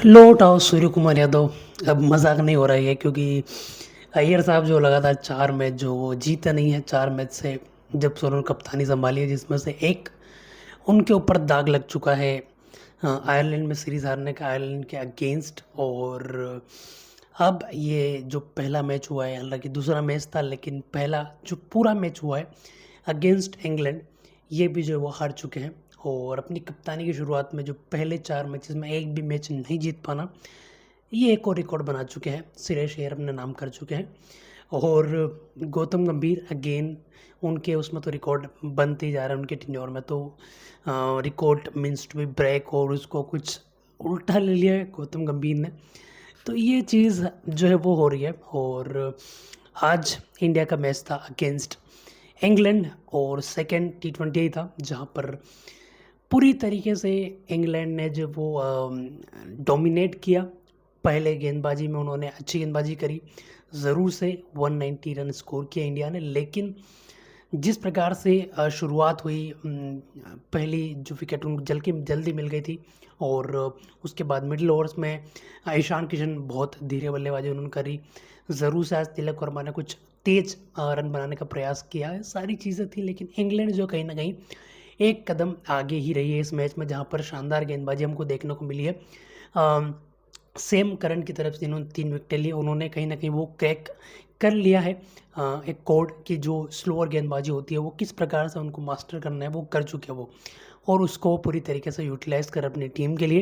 लौट आओ सूर्य कुमार यादव। अब मजाक नहीं हो रहा है क्योंकि अय्यर साहब जो लगातार 4 मैच जो वो जीते नहीं है 4 मैच से, जब से उन्होंने कप्तानी संभाली है, जिसमें से एक उनके ऊपर दाग लग चुका है। आयरलैंड में सीरीज हारने का, आयरलैंड के अगेंस्ट। और अब ये जो पहला मैच हुआ है, हालांकि दूसरा मैच था, लेकिन पहला जो पूरा मैच हुआ है अगेंस्ट इंग्लैंड, ये भी जो है वो हार चुके हैं। और अपनी कप्तानी की शुरुआत में जो पहले 4 मैचेस में एक भी मैच नहीं जीत पाना, ये एक और रिकॉर्ड बना चुके हैं, श्रेयस अय्यर अपने नाम कर चुके हैं। और गौतम गंभीर अगेन, उनके उसमें तो रिकॉर्ड बनते ही जा रहा है, उनके टेन्योर में तो record means to be break, और उसको कुछ उल्टा ले लिया है गौतम गंभीर ने। तो ये चीज़ जो है वो हो रही है। और आज इंडिया का मैच था अगेंस्ट इंग्लैंड, और सेकेंड T20 ही था, जहाँ पर पूरी तरीके से इंग्लैंड ने जो वो डोमिनेट किया। पहले गेंदबाजी में उन्होंने अच्छी गेंदबाजी करी, ज़रूर से 190 रन स्कोर किया इंडिया ने, लेकिन जिस प्रकार से शुरुआत हुई, पहली जो विकेट उनको जल्दी मिल गई थी। और उसके बाद मिडिल ओवर्स में ईशान किशन बहुत धीरे बल्लेबाजी उन्होंने करी। ज़रूर से आज तिलक वर्मा ने कुछ तेज रन बनाने का प्रयास किया है, सारी चीज़ें थी, लेकिन इंग्लैंड जो कहीं ना कहीं एक कदम आगे ही रही है इस मैच में, जहाँ पर शानदार गेंदबाजी हमको देखने को मिली है। सेम करंट की तरफ से इन्होंने 3 विकेटें ली, उन्होंने कहीं ना कहीं वो क्रैक कर लिया है। एक कोड की जो स्लोअर गेंदबाजी होती है वो किस प्रकार से उनको मास्टर करना है, वो कर चुके हैं वो, और उसको पूरी तरीके से यूटिलाइज कर अपनी टीम के लिए।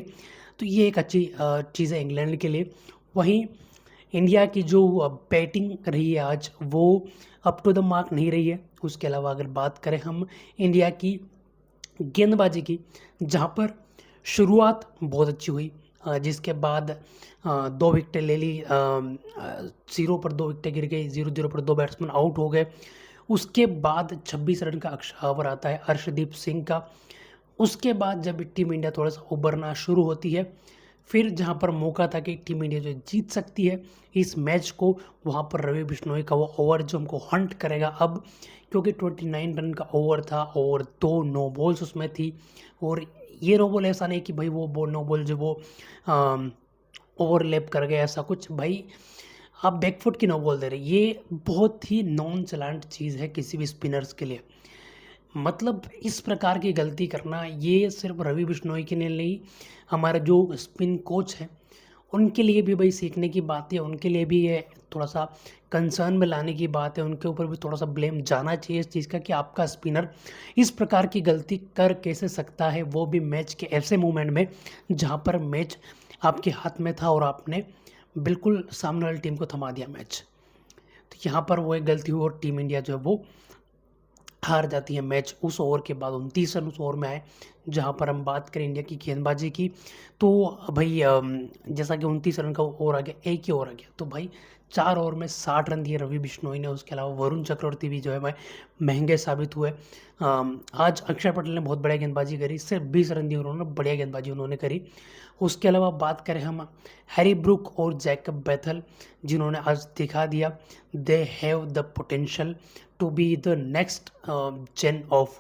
तो ये एक अच्छी चीज़ है इंग्लैंड के लिए। वहीं इंडिया की जो बैटिंग रही है आज, वो अप टू द मार्क नहीं रही है। उसके अलावा अगर बात करें हम इंडिया की गेंदबाजी की, जहाँ पर शुरुआत बहुत अच्छी हुई, जिसके बाद 2 विकेटें ले ली, 0 पर 2 विकेटें गिर गई, 0-0 पर 2 बैट्समैन आउट हो गए। उसके बाद 26 रन का अक्षर ओवर आता है अर्शदीप सिंह का। उसके बाद जब टीम इंडिया थोड़ा सा उभरना शुरू होती है, फिर जहाँ पर मौका था कि टीम इंडिया जो जीत सकती है इस मैच को, वहाँ पर रवि बिश्नोई का वो ओवर जो हमको हंट करेगा अब, क्योंकि 29 रन का ओवर था और 2 नो बॉल्स उसमें थी। और ये नो बॉल ऐसा नहीं कि भाई वो नो बॉल जो वो ओवरलैप कर गया, ऐसा कुछ भाई आप बैकफुट की नो बॉल दे रहे, ये बहुत ही नॉन चलांट चीज़ है किसी भी स्पिनर्स के लिए। मतलब इस प्रकार की गलती करना, ये सिर्फ रवि बिश्नोई के लिए नहीं, हमारे जो स्पिन कोच हैं उनके लिए भी भाई सीखने की बात है, उनके लिए भी ये थोड़ा सा कंसर्न में लाने की बात है, उनके ऊपर भी थोड़ा सा ब्लेम जाना चाहिए इस चीज़ का कि आपका स्पिनर इस प्रकार की गलती कर कैसे सकता है, वो भी मैच के ऐसे मोमेंट में जहाँ पर मैच आपके हाथ में था और आपने बिल्कुल सामने वाली टीम को थमा दिया मैच। तो यहाँ पर वो एक गलती हुई और टीम इंडिया जो है वो हार जाती है मैच। उस ओवर के बाद 29 रन उस ओवर में आए। जहाँ पर हम बात करें इंडिया की गेंदबाजी की, तो भाई जैसा कि 29 रन का ओवर आ गया, एक ही ओवर आ गया, तो भाई 4 ओवर में 60 रन दिए रवि बिश्नोई ने। उसके अलावा वरुण चक्रवर्ती भी जो है भाई महंगे साबित हुए। आज अक्षर पटेल ने बहुत बढ़िया गेंदबाजी करी, सिर्फ 20 रन दिए उन्होंने, बढ़िया गेंदबाजी उन्होंने करी। उसके अलावा बात करें हम हैरी ब्रूक और जैकब बैथल, जिन्होंने आज दिखा दिया they have the potential to be the next gen of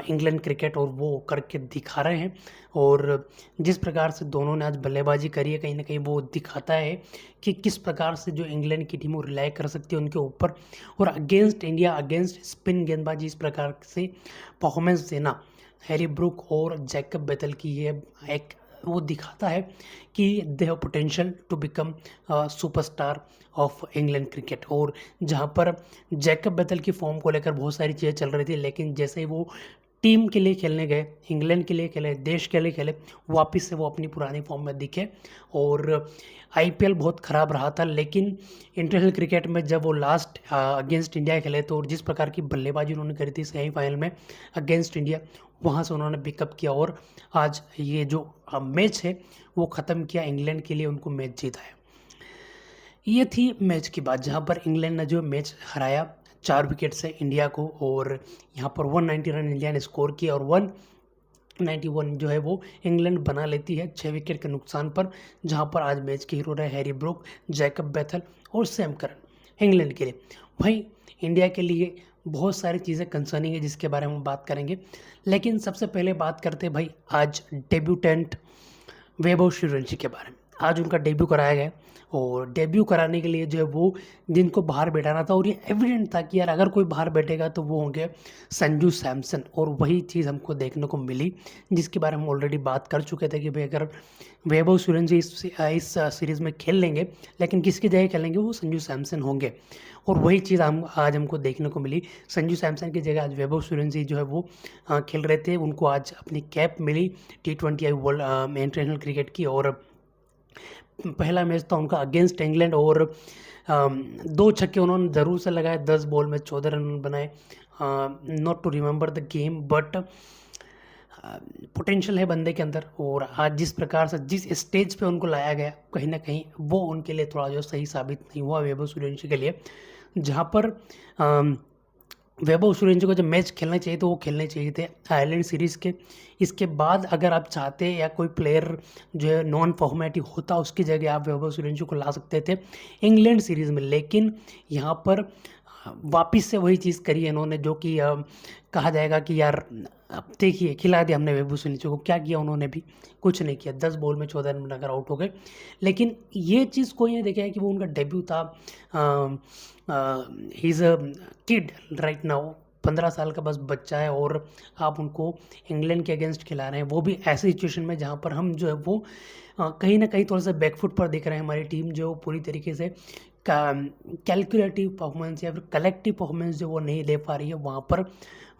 England cricket, और वो करके दिखा रहे हैं। और जिस प्रकार से दोनों ने आज बल्लेबाजी करी है, कहीं ना कहीं वो दिखाता है कि किस प्रकार से जो इंग्लैंड की टीम वो रिलाई कर सकती है उनके ऊपर। और अगेंस्ट इंडिया, अगेंस्ट स्पिन गेंदबाजी इस प्रकार से परफॉर्मेंस देना हैरी ब्रूक और जैकब बेथल की, ये एक वो दिखाता है कि they have potential to become superstar of England cricket. और जहाँ पर जैकब बेथल की फॉर्म को लेकर बहुत सारी चीज़ें चल रही थी, लेकिन जैसे ही वो टीम के लिए खेलने गए, इंग्लैंड के लिए खेले, देश के लिए खेले, वापस से वो अपनी पुरानी फॉर्म में दिखे। और आईपीएल बहुत ख़राब रहा था, लेकिन इंटरनेशनल क्रिकेट में जब वो लास्ट अगेंस्ट इंडिया खेले, तो जिस प्रकार की बल्लेबाजी उन्होंने करी थी सेमीफाइनल में अगेंस्ट इंडिया, वहाँ से उन्होंने पिकअप किया और आज ये जो मैच है वो ख़त्म किया, इंग्लैंड के लिए उनको मैच जीता है। ये थी मैच की बात, जहाँ पर इंग्लैंड ने जो मैच हराया 4 विकेट से इंडिया को, और यहाँ पर 190 रन इंडिया ने स्कोर किया और 191 जो है वो इंग्लैंड बना लेती है 6 विकेट के नुकसान पर। जहाँ पर आज मैच के हीरो रहे हैरी ब्रूक, जैकब बेथल और सैम करन इंग्लैंड के लिए। भाई इंडिया के लिए बहुत सारी चीज़ें कंसर्निंग है जिसके बारे में हम बात करेंगे, लेकिन सबसे पहले बात करते हैं भाई आज डेब्यूटेंट वैभव सूर्यवंशी के बारे में। आज उनका डेब्यू कराया गया और डेब्यू कराने के लिए जो है वो जिनको बाहर बैठाना था, और ये एविडेंट था कि यार अगर कोई बाहर बैठेगा तो वो होंगे संजू सैमसन, और वही चीज़ हमको देखने को मिली जिसके बारे में हम ऑलरेडी बात कर चुके थे कि भाई अगर वैभव सूर्यवंशी इस सीरीज़ में खेल लेंगे, लेकिन किसकी जगह खेलेंगे, वो संजू सैमसन होंगे, और वही चीज़ हम आज हमको देखने को मिली। संजू सैमसन की जगह आज वैभव सूर्यवंशी जो है वो खेल रहे थे। उनको आज अपनी कैप मिली T20 वर्ल्ड इंटरनेशनल क्रिकेट की, और पहला मैच था उनका अगेंस्ट इंग्लैंड, और 2 छक्के उन्होंने ज़रूर से लगाए, 10 बॉल में 14 रन बनाए। Not to remember the game, but potential है बंदे के अंदर, और आज जिस प्रकार से जिस स्टेज पे उनको लाया गया, कहीं ना कहीं वो उनके लिए थोड़ा जो सही साबित नहीं हुआ वैभव सूर्यवंशी के लिए। जहाँ पर वैभव सूर्यवंशी को जब मैच खेलने चाहिए तो वो खेलने चाहिए थे आयरलैंड सीरीज़ के। इसके बाद अगर आप चाहते या कोई प्लेयर जो है नॉन फॉर्मेटिव होता, उसकी जगह आप वैभव सूर्यवंशी को ला सकते थे इंग्लैंड सीरीज़ में, लेकिन यहाँ पर वापिस से वही चीज़ करी है इन्होंने, जो कि कहा जाएगा कि यार अब देखिए खिला दिया हमने वैभव सूर्यवंशी को। क्या किया उन्होंने? भी कुछ नहीं किया, 10 बॉल में 14 रन बनाकर आउट हो गए। लेकिन ये चीज़ कोई नहीं देखा है कि वो उनका डेब्यू था। He is a kid right now, 15 साल का बस बच्चा है, और आप उनको इंग्लैंड के अगेंस्ट खिला रहे हैं, वो भी ऐसी सिचुएशन में जहाँ पर हम जो है वो कहीं ना कहीं थोड़ा सा बैकफुट पर दिख रहे हैं। हमारी टीम जो पूरी तरीके से कैलकुलेटिव परफॉर्मेंस या फिर कलेक्टिव परफॉर्मेंस जो वो नहीं दे पा रही है, वहाँ पर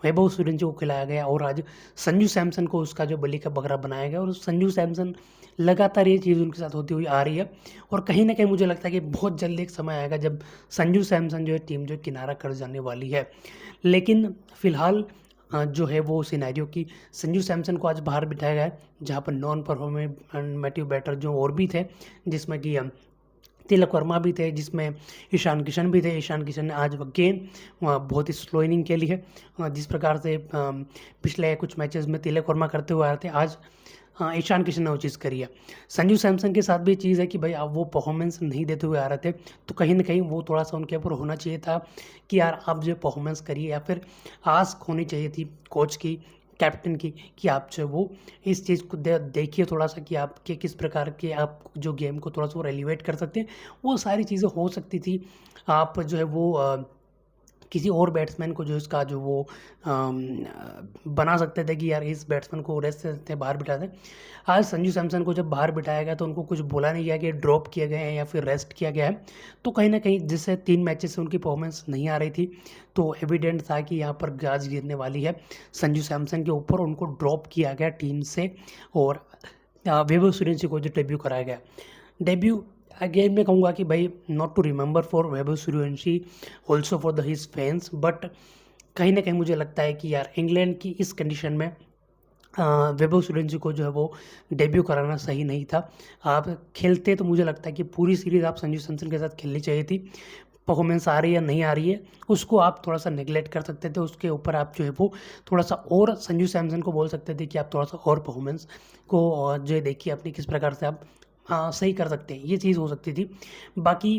वैभव सूर्यवंशी को खिलाया गया, और आज संजू सैमसन को उसका जो बलि का बकरा बनाया गया, और संजू सैमसन लगातार ये चीज़ उनके साथ होती हुई आ रही है। और कहीं ना कहीं मुझे लगता है कि बहुत जल्दी एक समय आएगा जब संजू सैमसन जो है टीम जो किनारा कर जाने वाली है। लेकिन फिलहाल जो है वो सिनेरियो की संजू सैमसन को आज बाहर बिठाया गया है, जहाँ पर नॉन परफॉर्मेटिव बैटर जो और भी थे, जिसमें कि तिलक वर्मा भी थे, जिसमें ईशान किशन भी थे। ईशान किशन ने आज गेंद बहुत ही स्लो इनिंग खेली है। जिस प्रकार से पिछले कुछ मैचेस में तिलक वर्मा करते हुए आए थे, आज ईशान किशन ने वो चीज़ करी है। संजू सैमसन के साथ भी चीज़ है कि भाई आप वो परफॉर्मेंस नहीं देते हुए आ रहे थे, तो कहीं ना कहीं वो थोड़ा सा उनके ऊपर होना चाहिए था कि यार आप जो परफॉर्मेंस करिए, या फिर आस्क होनी चाहिए थी कोच की, कैप्टन की, कि आप जो है वो इस चीज़ को देखिए थोड़ा सा कि आपके किस प्रकार के आप जो गेम को थोड़ा सा और एलिवेट कर सकते हैं। वो सारी चीज़ें हो सकती थी। आप जो है वो किसी और बैट्समैन को जो इसका जो वो बना सकते थे कि यार इस बैट्समैन को रेस्ट से सकते हैं, बाहर बिठा दें। आज संजू सैमसन को जब बाहर बिठाया गया तो उनको कुछ बोला नहीं गया कि ड्रॉप किया गया है या फिर रेस्ट किया गया है। तो कहीं ना कहीं जिससे 3 मैचेस से उनकी परफॉर्मेंस नहीं आ रही थी, तो एविडेंट था कि यहाँ पर गाज गिरने वाली है संजू सैमसन के ऊपर। उनको ड्रॉप किया गया टीम से, और वैभव सूर्यवंशी को जो डेब्यू कराया गया, डेब्यू अगेन मैं कहूँगा कि भाई not to remember for Vaibhav Suryavanshi, also for the his fans, but कहीं ना कहीं मुझे लगता है कि यार इंग्लैंड की इस कंडीशन में वैभव सूर्यवंशी को जो है वो डेब्यू कराना सही नहीं था। आप खेलते तो मुझे लगता है कि पूरी सीरीज़ आप संजू सैमसन के साथ खेलनी चाहिए थी। परफॉर्मेंस आ रही है नहीं आ रही है, उसको आप थोड़ा सा नेगलेक्ट कर सकते थे, उसके ऊपर आप जो है वो थोड़ा सा और संजू सैमसन को बोल सकते थे कि आप थोड़ा सा और परफॉर्मेंस को जो है देखिए अपनी किस प्रकार से आप सही कर सकते हैं, ये चीज़ हो सकती थी। बाकी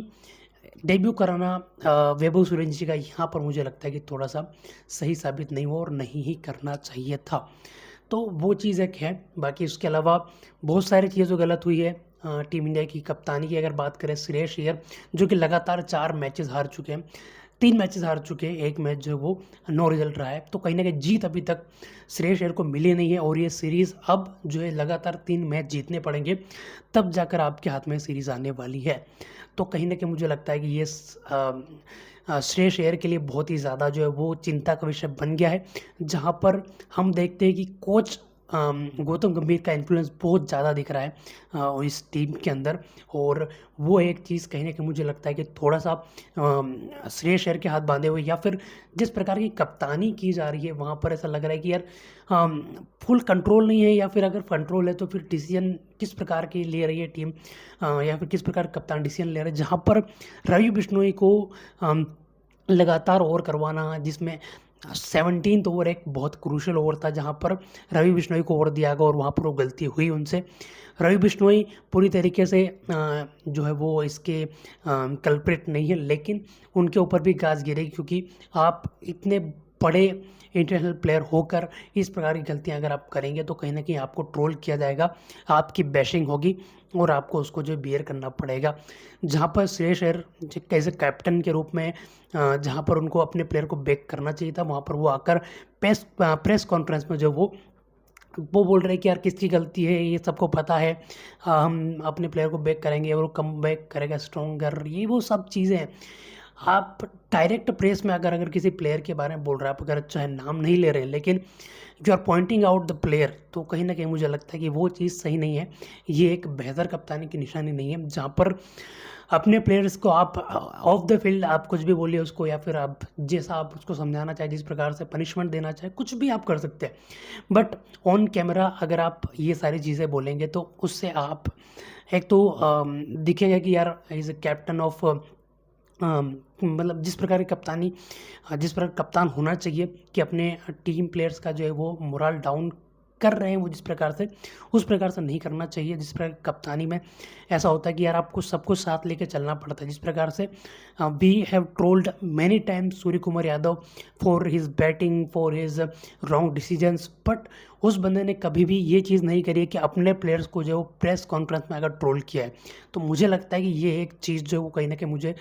डेब्यू कराना वैभव सूर्यवंशी का यहाँ पर मुझे लगता है कि थोड़ा सा सही साबित नहीं हुआ, और नहीं ही करना चाहिए था। तो वो चीज़ एक है। बाकी उसके अलावा बहुत सारी चीज़ें गलत हुई है। टीम इंडिया की कप्तानी की अगर बात करें, श्रेयस अय्यर जो कि लगातार 4 मैचेस हार चुके हैं, 3 मैचेस हार चुके हैं, 1 मैच जो है वो नो रिजल्ट रहा है। तो कहीं ना कहीं जीत अभी तक श्रेयस अय्यर को मिली नहीं है, और ये सीरीज़ अब जो है लगातार 3 मैच जीतने पड़ेंगे, तब जाकर आपके हाथ में सीरीज़ आने वाली है। तो कहीं ना कहीं मुझे लगता है कि ये श्रेयस अय्यर के लिए बहुत ही ज़्यादा जो है वो चिंता का विषय बन गया है, जहाँ पर हम देखते हैं कि कोच गौतम गंभीर का इन्फ्लुएंस बहुत ज़्यादा दिख रहा है इस टीम के अंदर, और वो एक चीज़ कहीं ना कहीं मुझे लगता है कि थोड़ा सा श्रेयस अय्यर के हाथ बांधे हुए, या फिर जिस प्रकार की कप्तानी की जा रही है वहाँ पर ऐसा लग रहा है कि यार फुल कंट्रोल नहीं है, या फिर अगर कंट्रोल है तो फिर डिसीजन किस प्रकार की ले रही है टीम, या फिर किस प्रकार कप्तान डिसीजन ले रहे हैं, जहाँ पर रवि बिश्नोई को लगातार ओवर करवाना, जिसमें 17th ओवर एक बहुत क्रूशियल ओवर था जहां पर रवि बिश्नोई को ओवर दिया गया, और वहां पर वो गलती हुई उनसे। रवि बिश्नोई पूरी तरीके से जो है वो इसके कल्प्रिट नहीं है, लेकिन उनके ऊपर भी गाज गिरेगी, क्योंकि आप इतने बड़े इंटरनेशनल प्लेयर होकर इस प्रकार की गलतियाँ अगर आप करेंगे तो कहीं न कहीं आपको ट्रोल किया जाएगा, आपकी बैशिंग होगी और आपको उसको जो बियर करना पड़ेगा। जहाँ पर Shreyas Iyer as a captain के रूप में जहाँ पर उनको अपने प्लेयर को बैक करना चाहिए था, वहाँ पर वो आकर प्रेस कॉन्फ्रेंस में जो वो बोल रहे हैं कि यार किसकी गलती है, ये सबको पता है, हम अपने प्लेयर को बैक करेंगे और वो कम बैक करेगा स्ट्रॉन्गर, ये वो सब चीज़ें हैं। आप डायरेक्ट प्रेस में अगर किसी प्लेयर के बारे में बोल रहे हैं, आप अगर चाहे नाम नहीं ले रहे हैं, लेकिन you are pointing out the player, तो कहीं न कहीं मुझे लगता है कि वो चीज़ सही नहीं है। ये एक बेहतर कप्तानी की निशानी नहीं है, जहाँ पर अपने प्लेयर्स को आप ऑफ द फील्ड आप कुछ भी बोलिए उसको, या फिर आप जैसा आप उसको समझाना चाहे, जिस प्रकार से पनिशमेंट देना चाहे, कुछ भी आप कर सकते हैं। बट ऑन कैमरा अगर आप ये सारी चीज़ें बोलेंगे तो उससे आप एक तो दिखेगा कि यार इज़ अ कैप्टन ऑफ मतलब जिस प्रकार की कप्तानी जिस प्रकार कप्तान होना चाहिए कि अपने टीम प्लेयर्स का जो है वो मोरल डाउन कर रहे हैं, वो जिस प्रकार से उस प्रकार से नहीं करना चाहिए। जिस प्रकार कप्तानी में ऐसा होता है कि यार आपको सबको साथ लेके चलना पड़ता है, जिस प्रकार से we have trolled many times Suryakumar Yadav for his batting, for his wrong decisions, but उस बंदे ने कभी भी ये चीज़ नहीं करी है कि अपने प्लेयर्स को जो प्रेस कॉन्फ्रेंस में अगर ट्रोल किया है। तो मुझे लगता है कि ये एक चीज़ जो है वो कहीं ना कहीं मुझे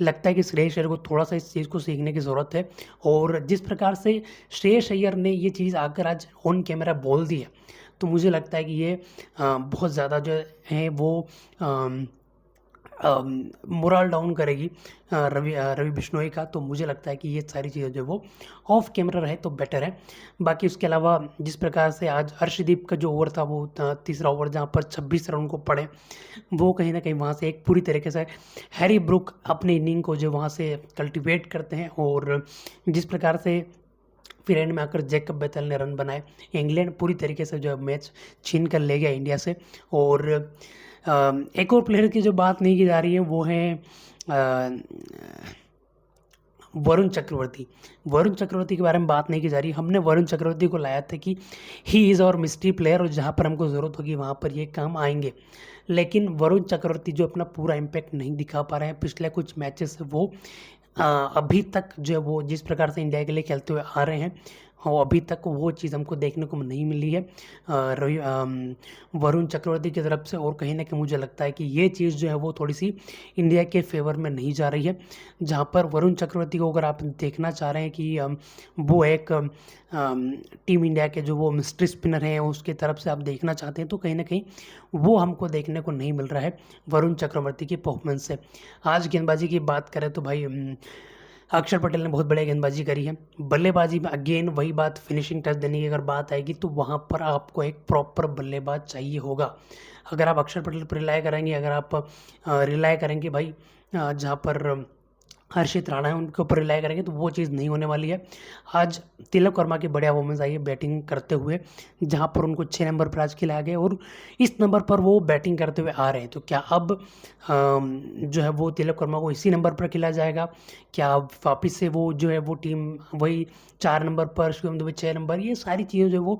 लगता है कि श्रेयस अय्यर को थोड़ा सा इस चीज़ को सीखने की ज़रूरत है। और जिस प्रकार से श्रेयस अय्यर ने ये चीज़ आकर आज ऑन कैमरा बोल दी है, तो मुझे लगता है कि ये बहुत ज़्यादा जो है वो मोरल डाउन करेगी रवि बिश्नोई का। तो मुझे लगता है कि ये सारी चीज़ें जो वो ऑफ कैमरा रहे तो बेटर है। बाकी उसके अलावा जिस प्रकार से आज अर्शदीप का जो ओवर था वो तीसरा ओवर जहाँ पर 26 रन को पड़े, वो कहीं ना कहीं वहाँ से एक पूरी तरीके से हैरी ब्रुक अपनी इनिंग को जो वहाँ से कल्टिवेट करते हैं। और जिस प्रकार से फिर एंड में आकर जैकब बेथेल ने रन बनाए, इंग्लैंड पूरी तरीके से जो मैच छीन कर ले गया इंडिया से। और एक और प्लेयर की जो बात नहीं की जा रही है वो है वरुण चक्रवर्ती। वरुण चक्रवर्ती के बारे में बात नहीं की जा रही। हमने वरुण चक्रवर्ती को लाया था कि he is our mystery player और जहाँ पर हमको ज़रूरत होगी वहाँ पर ये काम आएंगे। लेकिन वरुण चक्रवर्ती जो अपना पूरा इम्पैक्ट नहीं दिखा पा रहे हैं पिछले कुछ मैचेस से, वो अभी तक जो है वो जिस प्रकार से इंडिया के लिए खेलते हुए आ रहे हैं, और अभी तक वो चीज़ हमको देखने को नहीं मिली है वरुण चक्रवर्ती की तरफ से। और कहीं ना कहीं मुझे लगता है कि ये चीज़ जो है वो थोड़ी सी इंडिया के फेवर में नहीं जा रही है। जहाँ पर वरुण चक्रवर्ती को अगर आप देखना चाह रहे हैं कि वो एक टीम इंडिया के जो वो मिस्ट्री स्पिनर हैं उसकी तरफ से आप देखना चाहते हैं, तो कहीं ना कहीं वो हमको देखने को नहीं मिल रहा है वरुण चक्रवर्ती की परफॉर्मेंस से। आज गेंदबाजी की बात करें तो भाई अक्षर पटेल ने बहुत बढ़िया गेंदबाजी करी है। बल्लेबाजी में अगेन वही बात, फिनिशिंग टच देने की अगर बात आएगी तो वहाँ पर आपको एक प्रॉपर बल्लेबाज चाहिए होगा। अगर आप अक्षर पटेल पर रिलाय करेंगे, अगर आप रिलाय करेंगे भाई जहाँ पर हर्षित राणा है उनके ऊपर रिलाय करेंगे, तो वो चीज़ नहीं होने वाली है। आज तिलक वर्मा की बढ़िया परफॉर्मेंस आई है बैटिंग करते हुए, जहाँ पर उनको 6 नंबर पर आज खिलाया गया और इस नंबर पर वो बैटिंग करते हुए आ रहे हैं। तो क्या अब जो है वो तिलक वर्मा को इसी नंबर पर खिलाया जाएगा? क्या वापस से वो जो है वो टीम वही 4 नंबर पर, शिवम दुबे 6 नंबर, ये सारी चीज़ें जो वो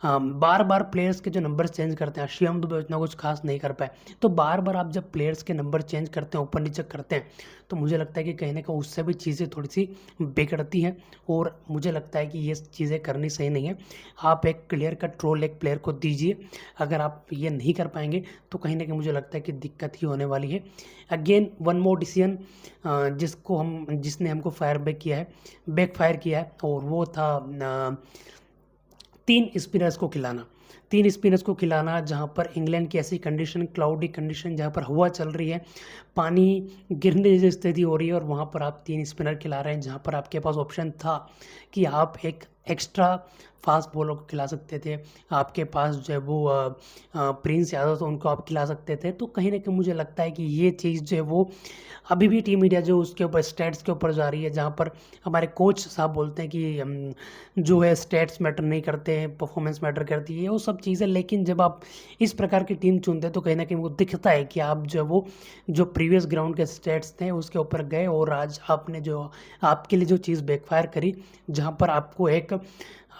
बार बार प्लेयर्स के जो नंबर चेंज करते हैं, शिवम दुबे इतना कुछ खास नहीं कर पाए। तो बार बार आप जब प्लेयर्स के नंबर चेंज करते हैं, ऊपर नीचे करते हैं, तो मुझे लगता है कि कहीं ना कहीं उससे भी चीज़ें थोड़ी सी बिगड़ती हैं। और मुझे लगता है कि ये चीज़ें करनी सही नहीं है। आप एक क्लियर कट रोल एक प्लेयर को दीजिए। अगर आप ये नहीं कर पाएंगे तो कहीं ना कहीं मुझे लगता है कि दिक्कत ही होने वाली है। अगेन वन मोर डिसीजन जिसने हमको बैक फायर किया है, और वो था 3 स्पिनर्स को खिलाना। 3 स्पिनर्स को खिलाना जहाँ पर इंग्लैंड की ऐसी कंडीशन, क्लाउडी कंडीशन, जहाँ पर हवा चल रही है, पानी गिरने जैसी स्थिति हो रही है, और वहाँ पर आप 3 स्पिनर खिला रहे हैं, जहाँ पर आपके पास ऑप्शन था कि आप एक एक्स्ट्रा फास्ट बॉलर को खिला सकते थे। आपके पास जो है वो प्रिंस यादव तो उनको आप खिला सकते थे। तो कहीं ना कहीं मुझे लगता है कि ये चीज़ जो है वो अभी भी टीम इंडिया जो उसके ऊपर स्टैट्स के ऊपर जा रही है, जहाँ पर हमारे कोच साहब बोलते हैं कि जो है स्टैट्स मैटर नहीं करते हैं, परफॉर्मेंस मैटर करती है, वो सब चीज़ें। लेकिन जब आप इस प्रकार की टीम चुनते हैं तो कहीं ना कहीं वो दिखता है कि आप जो वो जो प्रीवियस ग्राउंड के स्टैट्स थे उसके ऊपर गए, और आज आपने जो आपके लिए जो चीज़ बैकफायर करी, जहाँ पर आपको एक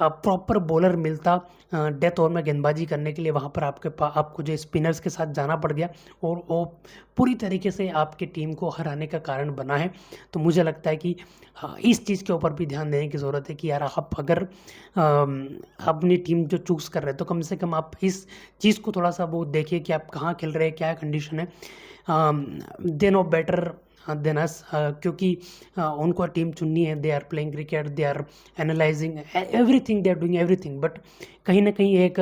प्रॉपर बॉलर मिलता डेथ ओवर में गेंदबाजी करने के लिए, वहाँ पर आपको जो स्पिनर्स के साथ जाना पड़ गया और वो पूरी तरीके से आपकी टीम को हराने का कारण बना है। तो मुझे लगता है कि इस चीज़ के ऊपर भी ध्यान देने की ज़रूरत है कि यार आप अगर अपनी टीम जो चूज़ कर रहे हैं तो कम से कम आप इस चीज़ को थोड़ा सा वो देखिए कि आप कहाँ खेल रहे हैं, क्या कंडीशन है। They know better than us, क्योंकि उनको टीम चुननी है। They are playing cricket, they are analysing everything, they are doing everything. But कहीं ना कहीं एक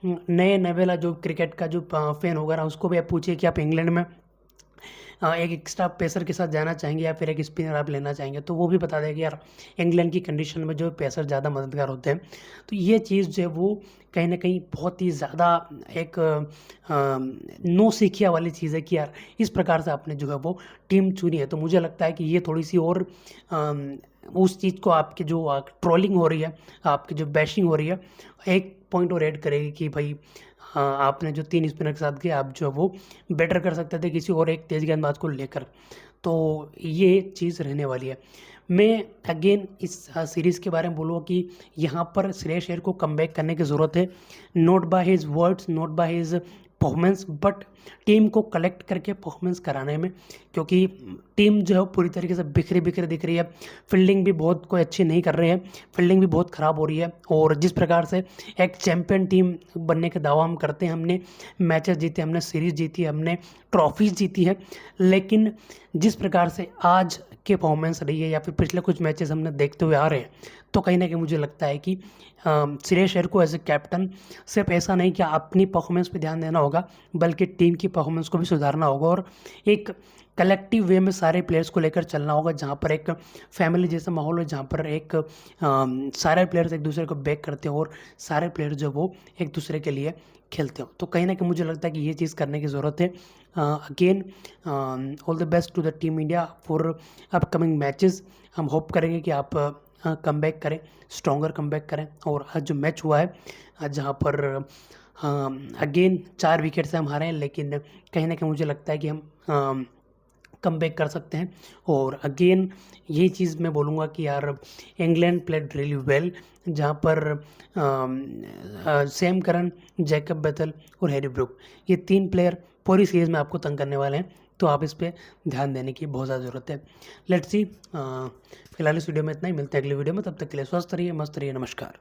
नए नवेला जो क्रिकेट का जो फैन होगा ना, उसको भी आप पूछिए कि आप इंग्लैंड में एक एक्स्ट्रा पेसर के साथ जाना चाहेंगे या फिर एक स्पिनर आप लेना चाहेंगे, तो वो भी बता देगा कि यार इंग्लैंड की कंडीशन में जो पेसर ज़्यादा मददगार होते हैं। तो ये चीज़ जो है वो कहीं ना कहीं बहुत ही ज़्यादा एक नो सीखिया वाली चीज़ है कि यार इस प्रकार से आपने जो है वो टीम चुनी है। तो मुझे लगता है कि ये थोड़ी सी और उस चीज़ को आपकी जो ट्रोलिंग हो रही है, आपकी जो बैशिंग हो रही है, एक पॉइंट और ऐड करेगी कि भाई हाँ, आपने जो 3 स्पिनर के साथ किया, आप जो है वो बेटर कर सकते थे किसी और एक तेज़ गेंदबाज को लेकर। तो ये चीज़ रहने वाली है। मैं अगेन इस सीरीज़ के बारे में बोलूँगा कि यहाँ पर श्रेयस अय्यर को कमबैक करने की ज़रूरत है। Not by his words, not by his performance, but team को कलेक्ट करके परफॉर्मेंस कराने में, क्योंकि टीम जो है वो पूरी तरीके से बिखरी बिखरी दिख रही है। फील्डिंग भी बहुत कोई अच्छी नहीं कर रहे हैं, फील्डिंग भी बहुत ख़राब हो रही है। और जिस प्रकार से एक चैंपियन टीम बनने का दावा हम करते हैं, हमने मैचेस जीते, हमने सीरीज़ जीती है, हमने ट्रॉफीज़ जीती है, लेकिन जिस प्रकार से आज की परफॉर्मेंस रही है या फिर पिछले कुछ मैचेस हमने देखते हुए आ रहे हैं, तो कहीं ना कहीं मुझे लगता है कि श्रेयस अय्यर को एज ए कैप्टन सिर्फ ऐसा नहीं कि अपनी परफॉर्मेंस पे ध्यान देना होगा, बल्कि टीम की परफॉर्मेंस को भी सुधारना होगा और एक कलेक्टिव वे में सारे प्लेयर्स को लेकर चलना होगा, जहाँ पर एक फैमिली जैसा माहौल है, जहाँ पर एक सारे प्लेयर्स एक दूसरे को बैक करते हो और सारे प्लेयर जो वो एक दूसरे के लिए खेलते हो। तो कहीं ना कहीं मुझे लगता है कि ये चीज़ करने की ज़रूरत है। Again all the best to the team India for upcoming matches. हम होप करेंगे कि आप कमबैक करें, स्ट्रॉन्गर कमबैक करें। और आज जो मैच हुआ है, जहाँ पर अगेन 4 विकेट से हम हारे हैं, लेकिन कहीं ना कहीं मुझे लगता है कि हम कमबैक कर सकते हैं। और अगेन ये चीज़ मैं बोलूँगा कि यार इंग्लैंड प्लेड रियली वेल, जहाँ पर सैम करन, जैकब बेथल और हैरी ब्रूक, ये 3 प्लेयर पूरी सीरीज़ में आपको तंग करने वाले हैं। तो आप इस पे ध्यान देने की बहुत ज़्यादा ज़रूरत है। लेट्स सी, फिलहाल इस वीडियो में इतना ही। मिलते हैं अगले वीडियो में, तब तक के लिए स्वस्थ रहिए, मस्त रहिए, नमस्कार।